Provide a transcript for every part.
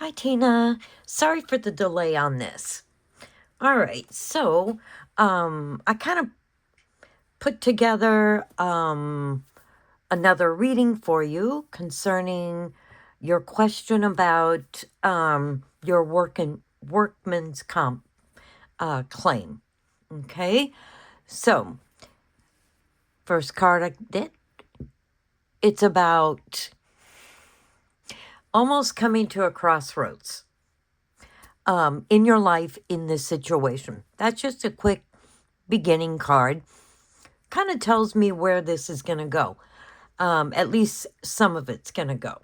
Hi, Tina. Sorry for the delay on this. All right, so I kind of put together another reading for you concerning your question about your workman's comp claim. Okay, so first card I did, it's about almost coming to a crossroads in your life in this situation. That's just a quick beginning card. Kind of tells me where this is going to go. At least some of it's going to go.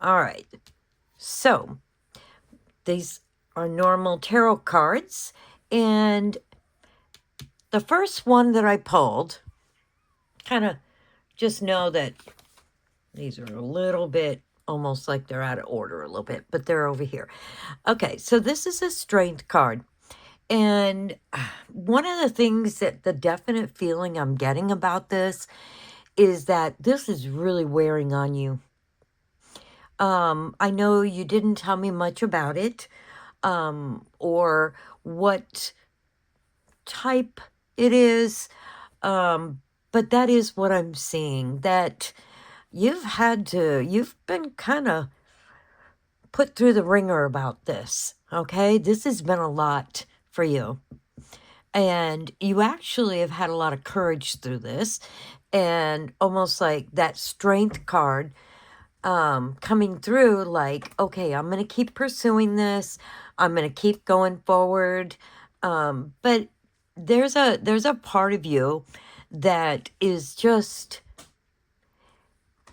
All right. So these are normal tarot cards. And the first one that I pulled, kind of just know that these are a little bit almost like they're out of order a little bit, but they're over here. Okay. So this is a strength card. And one of the things that the definite feeling I'm getting about this is that this is really wearing on you. I know you didn't tell me much about it, or what type it is, but that is what I'm seeing, that you've been kind of put through the ringer about this, okay? This has been a lot for you. And you actually have had a lot of courage through this, and almost like that strength card coming through, like, okay, I'm going to keep pursuing this. I'm going to keep going forward. But there's a part of you that is just,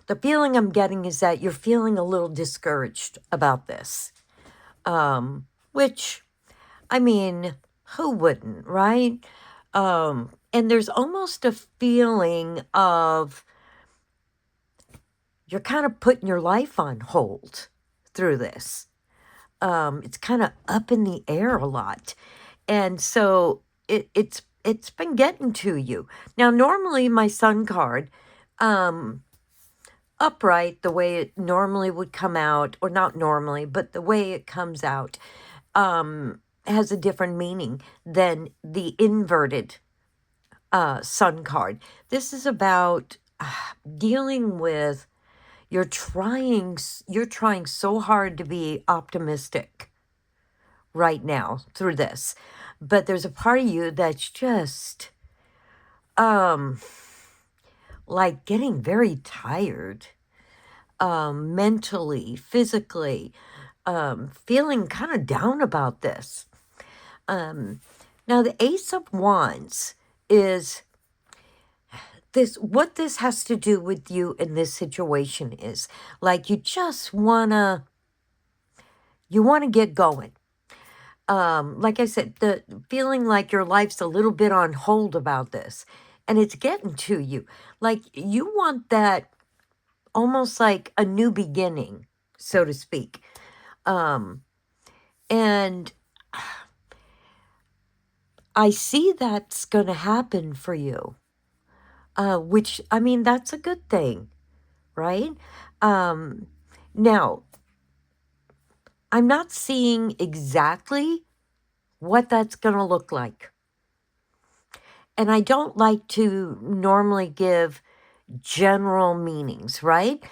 the feeling I'm getting is that you're feeling a little discouraged about this. Which, I mean, who wouldn't, right? And there's almost a feeling of you're kind of putting your life on hold through this. It's kind of up in the air a lot. And so it's been getting to you. Now, normally my sun card, upright, the way it normally would come out, or not normally, but the way it comes out, has a different meaning than the inverted sun card. This is about dealing with, you're trying so hard to be optimistic right now through this, but there's a part of you that's just like getting very tired, mentally, physically, feeling kind of down about this. Now the Ace of Wands is this, what this has to do with you in this situation is like you just wanna get going. Like I said, the feeling like your life's a little bit on hold about this, and it's getting to you. Like you want that, almost like a new beginning, so to speak. And I see that's going to happen for you, which, I mean, that's a good thing, right? Now, I'm not seeing exactly what that's going to look like. And I don't like to normally give general meanings, right?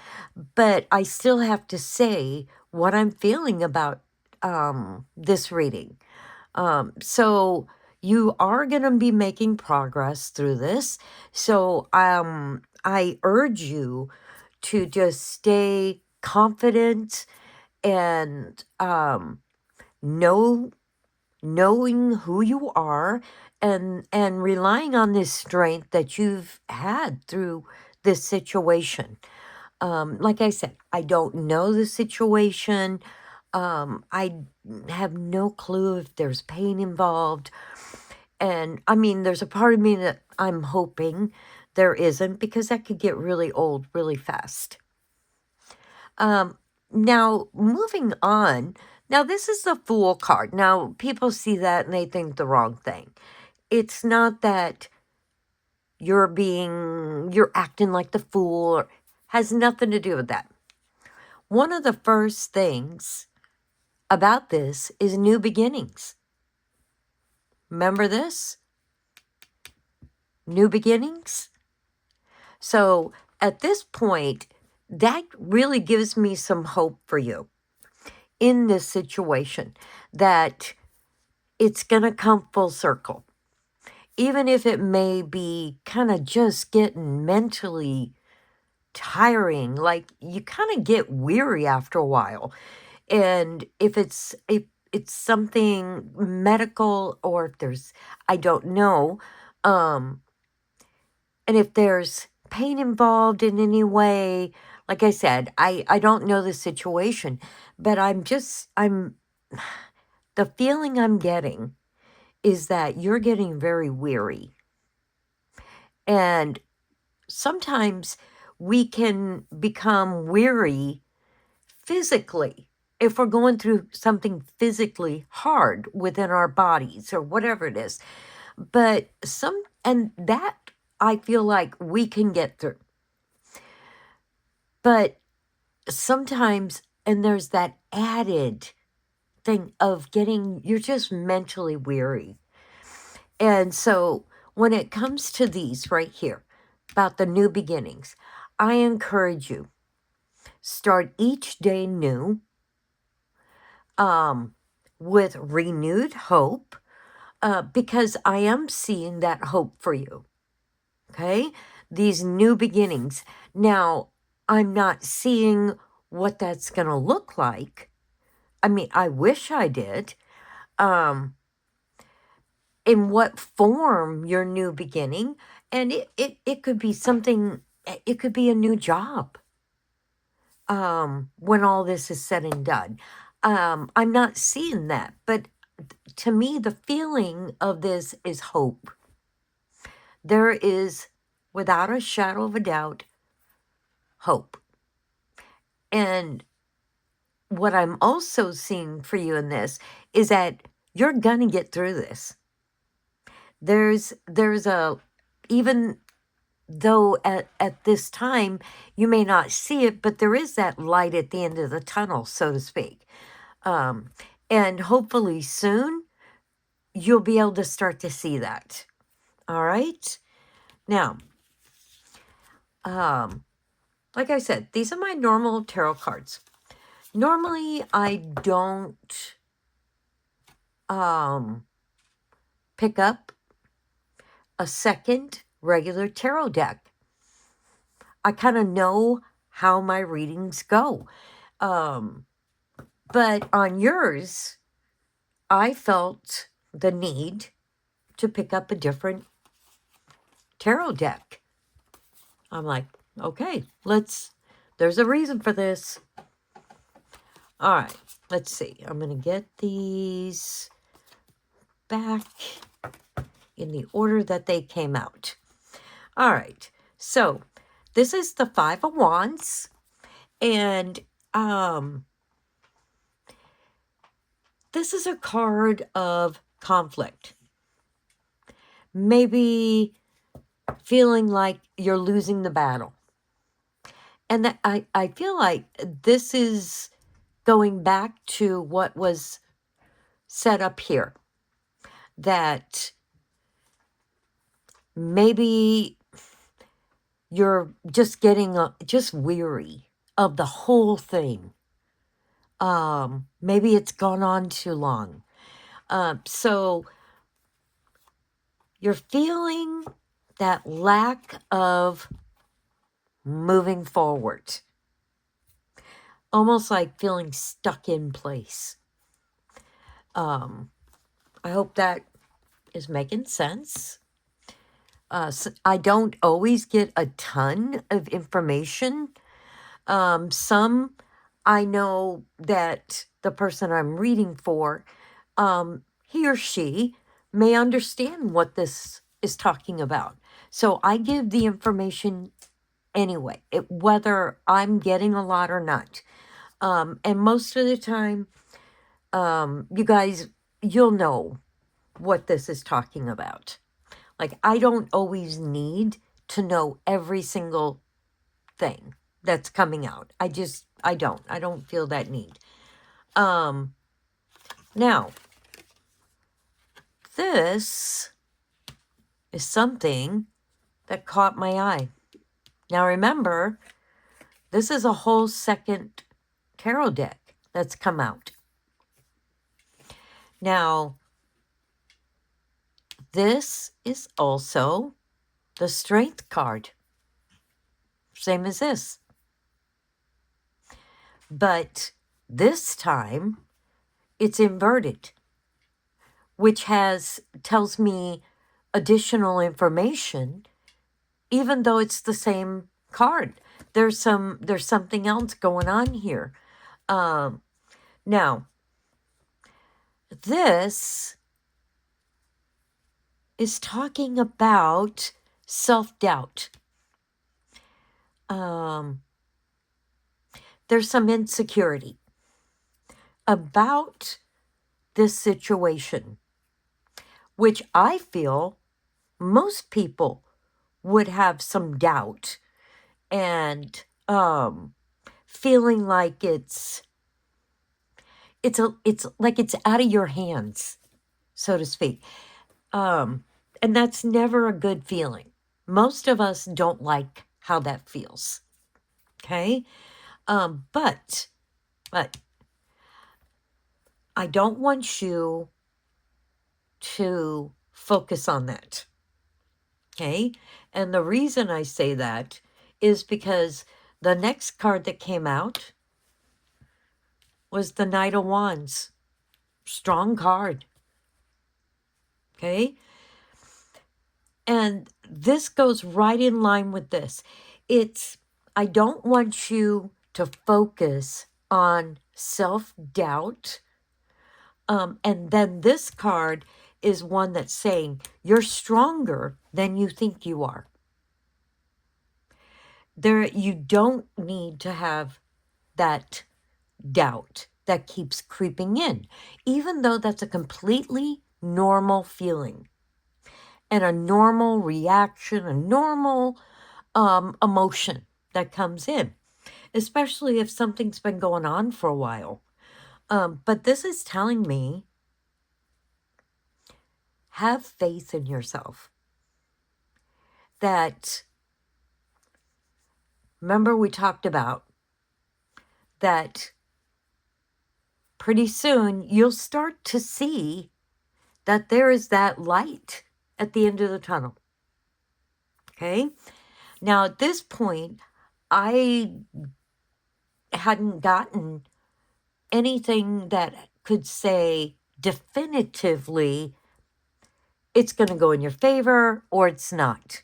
But I still have to say what I'm feeling about this reading. So you are going to be making progress through this. So I urge you to just stay confident and knowing who you are, and relying on this strength that you've had through this situation. Like I said, I don't know the situation. I have no clue if there's pain involved. And I mean, there's a part of me that I'm hoping there isn't, because that could get really old really fast. Now, moving on. Now, this is the Fool card. Now, people see that and they think the wrong thing. It's not that you're acting like the fool, or has nothing to do with that. One of the first things about this is new beginnings. Remember this? New beginnings? So at this point, that really gives me some hope for you in this situation, that it's going to come full circle. Even if it may be kind of just getting mentally tiring, like you kind of get weary after a while. And if it's something medical, or if there's, I don't know, um and if there's pain involved in any way, like I said, I don't know the situation, but I'm the feeling I'm getting is that you're getting very weary. And sometimes we can become weary physically if we're going through something physically hard within our bodies or whatever it is. But and that I feel like we can get through. But sometimes, and there's that added thing of you're just mentally weary. And so when it comes to these right here about the new beginnings, I encourage you, start each day new, with renewed hope, because I am seeing that hope for you. Okay? These new beginnings. Now, I'm not seeing what that's going to look like. I mean, I wish I did. In what form your new beginning. And it could be something, it could be a new job, when all this is said and done. I'm not seeing that, but to me, the feeling of this is hope. There is, without a shadow of a doubt, hope. And what I'm also seeing for you in this is that you're gonna get through this. There's a, even though at this time you may not see it, but there is that light at the end of the tunnel, so to speak. And hopefully soon you'll be able to start to see that. All right. Now, like I said, these are my normal tarot cards. Normally, I don't pick up a second regular tarot deck. I kind of know how my readings go. But on yours, I felt the need to pick up a different tarot deck. I'm like, okay, there's a reason for this. All right, let's see. I'm going to get these back in the order that they came out. All right, so this is the Five of Wands, and this is a card of conflict. Maybe feeling like you're losing the battle. And that I feel like this is going back to what was set up here. That maybe you're just getting just weary of the whole thing. Maybe it's gone on too long. So you're feeling that lack of moving forward. Almost like feeling stuck in place. I hope that is making sense. So I don't always get a ton of information. Some I know that the person I'm reading for, he or she may understand what this is talking about. So I give the information anyway, whether I'm getting a lot or not. And most of the time, you guys, you'll know what this is talking about. Like, I don't always need to know every single thing that's coming out. I don't feel that need. Now, this is something that caught my eye. Now, remember, this is a whole second tarot deck that's come out. Now, this is also the Strength card, same as this. But this time, it's inverted, which tells me additional information, even though it's the same card. There's something else going on here. Now, this is talking about self-doubt. There's some insecurity about this situation, which I feel most people would have some doubt and feeling like it's like it's out of your hands, so to speak. And that's never a good feeling. Most of us don't like how that feels. Okay? But I don't want you to focus on that. Okay? And the reason I say that is because the next card that came out was the Knight of Wands. Strong card. Okay? And this goes right in line with this. I don't want you to focus on self-doubt. And then this card is one that's saying you're stronger than you think you are. You don't need to have that doubt that keeps creeping in, even though that's a completely normal feeling and a normal reaction, a normal emotion that comes in, especially if something's been going on for a while. But this is telling me, have faith in yourself. That, remember we talked about that pretty soon you'll start to see that there is that light at the end of the tunnel. Okay? Now, at this point, I hadn't gotten anything that could say definitively it's going to go in your favor or it's not.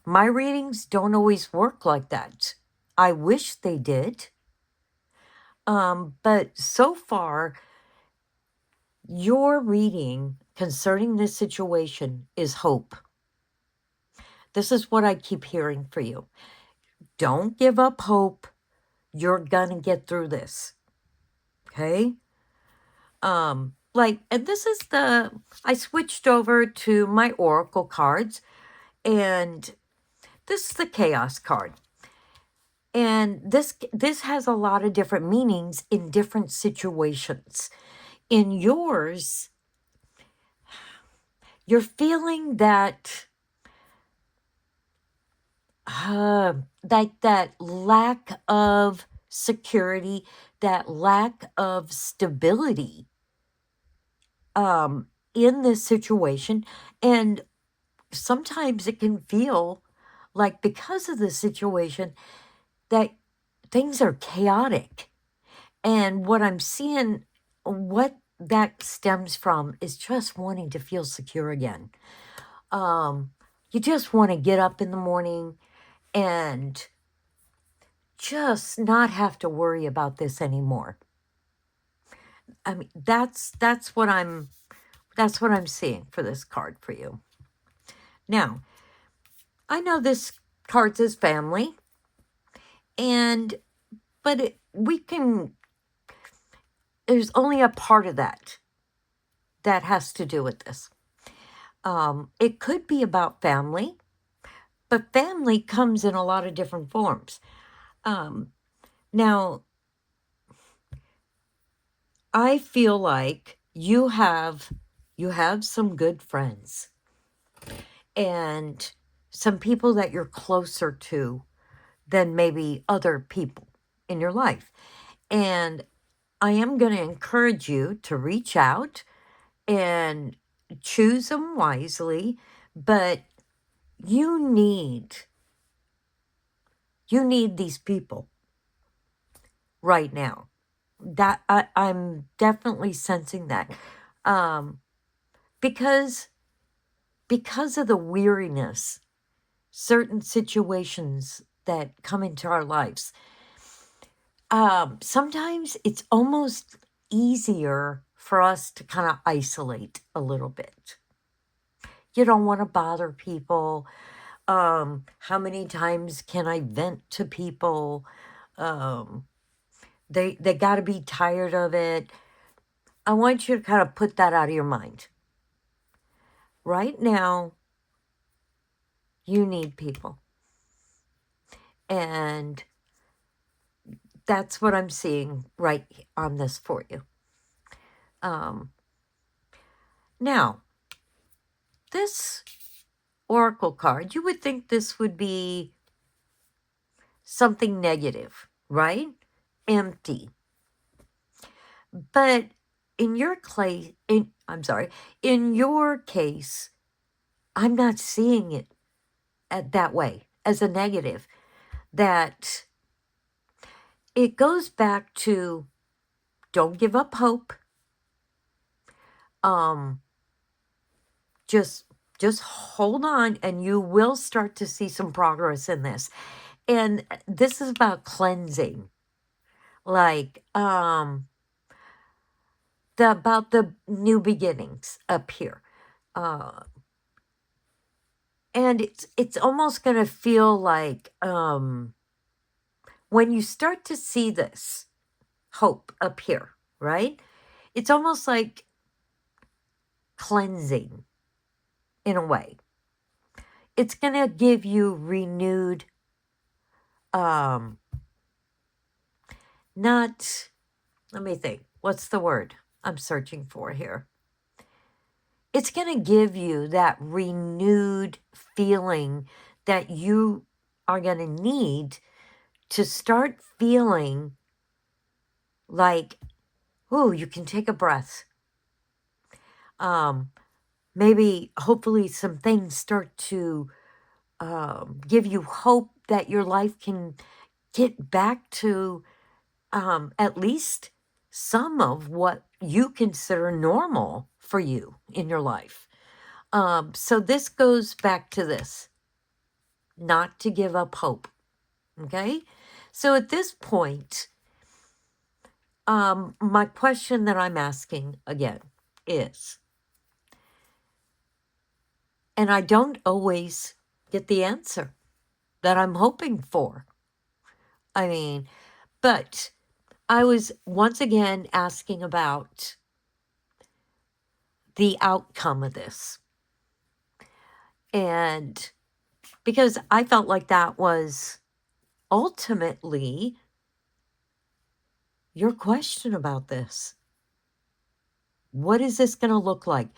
My readings don't always work like that. I wish they did. But so far, your reading concerning this situation is hope. This is what I keep hearing for you. Don't give up hope. You're gonna get through this. Okay? And this is I switched over to my Oracle cards, and this is the Chaos card. And this has a lot of different meanings in different situations. In yours, you're feeling that that lack of security, that lack of stability in this situation. And sometimes it can feel like, because of the situation, that things are chaotic. And what I'm seeing, what that stems from, is just wanting to feel secure again. You just want to get up in the morning and just not have to worry about this anymore. I mean, that's what I'm seeing for this card for you. Now, I know this card says family, but there's only a part of that has to do with this. It could be about family, but family comes in a lot of different forms. Now, I feel like you have some good friends and some people that you're closer to than maybe other people in your life. And I am going to encourage you to reach out and choose them wisely, but you need these people right now. That I'm definitely sensing that. Um, because of the weariness, certain situations that come into our lives, sometimes it's almost easier for us to kind of isolate a little bit. You don't want to bother people. How many times can I vent to people? Um, they got to be tired of it. I want you to kind of put that out of your mind. Right now, you need people. And that's what I'm seeing right on this for you. Um, Now, this oracle card, you would think this would be something negative, right? Empty. But in your in your case, I'm not seeing it that way as a negative. That it goes back to don't give up hope. Um, just hold on, and you will start to see some progress in this. And this is about cleansing, like about the new beginnings up here. Uh, and it's almost going to feel like when you start to see this hope up here, right? It's almost like cleansing in a way. It's going to give you renewed um not let me think. What's the word I'm searching for here? It's going to give you that renewed feeling that you are going to need to start feeling like, oh, you can take a breath. Maybe, hopefully, some things start to give you hope that your life can get back to at least some of what you consider normal for you in your life. So this goes back to this, not to give up hope. Okay? So at this point, my question that I'm asking again is, and I don't always get the answer that I'm hoping for. I mean, but I was once again asking about the outcome of this. And because I felt like that was ultimately your question about this. What is this going to look like?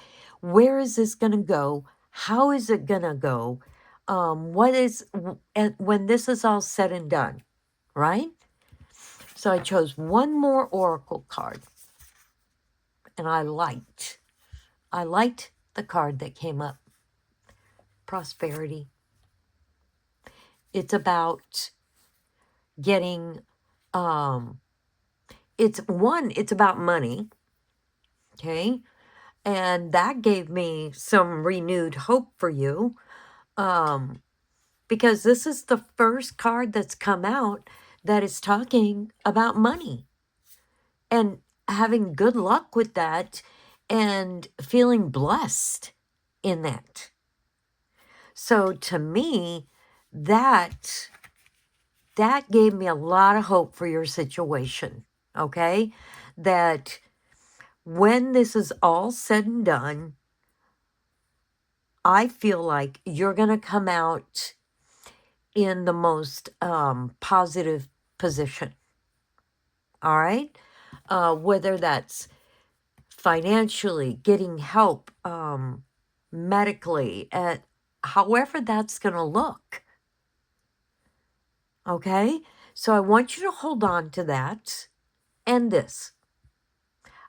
Where is this going to go? How is it going to go? What is, when this is all said and done, right? So I chose one more oracle card, and I liked the card that came up. Prosperity. It's about getting, it's about money, okay? And that gave me some renewed hope for you, because this is the first card that's come out that is talking about money and having good luck with that and feeling blessed in that. So to me, that gave me a lot of hope for your situation, okay? That when this is all said and done, I feel like you're going to come out in the most positive position. All right? whether that's financially, getting help, medically, however that's going to look. Okay? So I want you to hold on to that and this.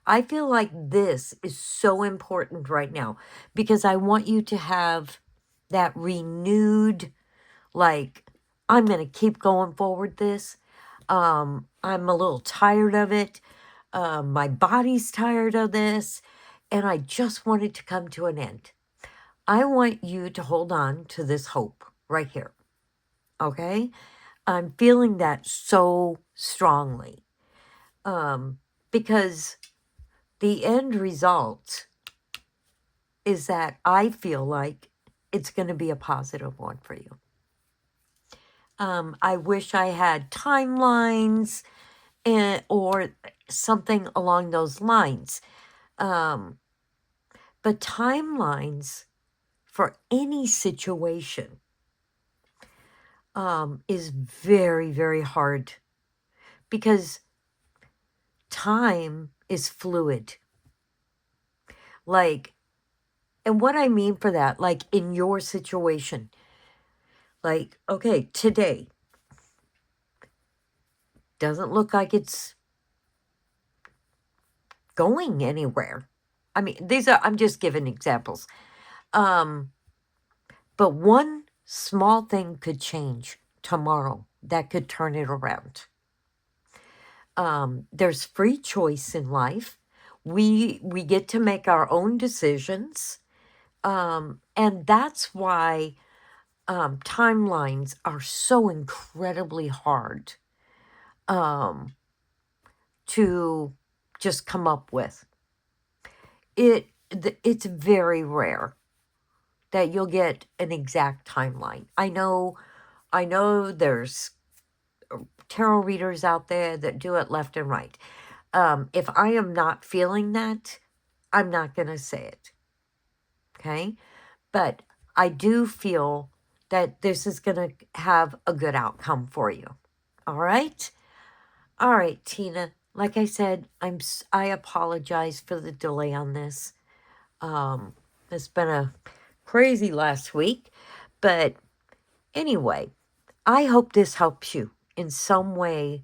I feel like this is so important right now because I want you to have that renewed, like, I'm going to keep going forward this. I'm a little tired of it. My body's tired of this. And I just want it to come to an end. I want you to hold on to this hope right here. Okay? I'm feeling that so strongly. Because the end result is that I feel like it's going to be a positive one for you. I wish I had timelines or something along those lines. But timelines for any situation is very, very hard because time is fluid. Like, and what I mean for that, like in your situation, like, okay, today doesn't look like it's going anywhere. I mean, I'm just giving examples. But one small thing could change tomorrow that could turn it around. There's free choice in life. We get to make our own decisions. And that's why timelines are so incredibly hard to just come up with. It's very rare that you'll get an exact timeline. I know there's tarot readers out there that do it left and right. If I am not feeling that, I'm not going to say it. Okay? But I do feel that this is going to have a good outcome for you. All right? All right, Tina. Like I said, I apologize for the delay on this. It's been a crazy last week, but anyway, I hope this helps you in some way,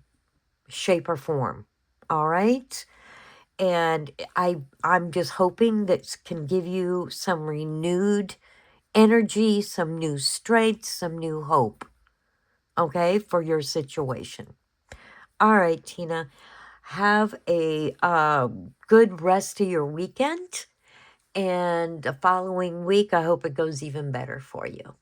shape, or form. All right? And I'm just hoping that can give you some renewed energy, some new strength, some new hope, okay, for your situation. All right, Tina, have a good rest of your weekend. And the following week, I hope it goes even better for you.